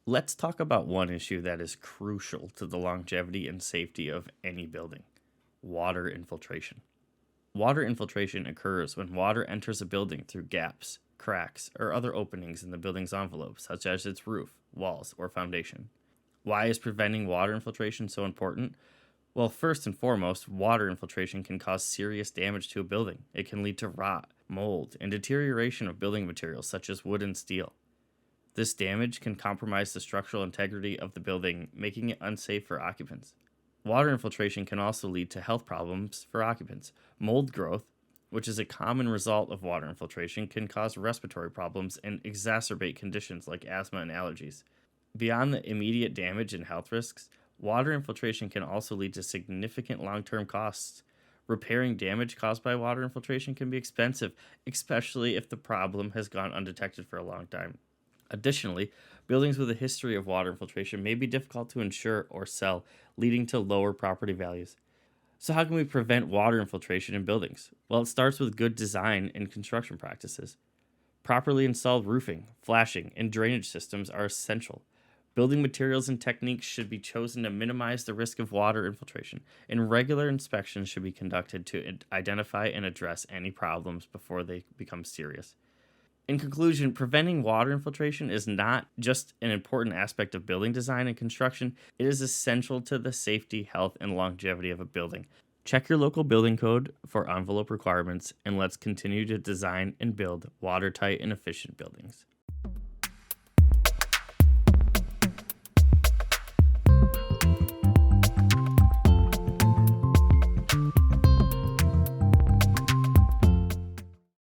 Let's talk about one issue that is crucial to the longevity and safety of any building: water infiltration. Water infiltration occurs when water enters a building through gaps, cracks, or other openings in the building's envelope, such as its roof, walls, or foundation. Why is preventing water infiltration so important? Well, first and foremost, water infiltration can cause serious damage to a building. It can lead to rot, mold, and deterioration of building materials such as wood and steel. This damage can compromise the structural integrity of the building, making it unsafe for occupants. Water infiltration can also lead to health problems for occupants. Mold growth, which is a common result of water infiltration, can cause respiratory problems and exacerbate conditions like asthma and allergies. Beyond the immediate damage and health risks, water infiltration can also lead to significant long term costs. Repairing damage caused by water infiltration can be expensive, especially if the problem has gone undetected for a long time. Additionally, buildings with a history of water infiltration may be difficult to insure or sell, leading to lower property values. So, how can we prevent water infiltration in buildings? Well, it starts with good design and construction practices. Properly installed roofing, flashing, and drainage systems are essential. Building materials and techniques should be chosen to minimize the risk of water infiltration, and regular inspections should be conducted to identify and address any problems before they become serious. In conclusion, preventing water infiltration is not just an important aspect of building design and construction, it is essential to the safety, health, and longevity of a building. Check your local building code for envelope requirements, and let's continue to design and build watertight and efficient buildings.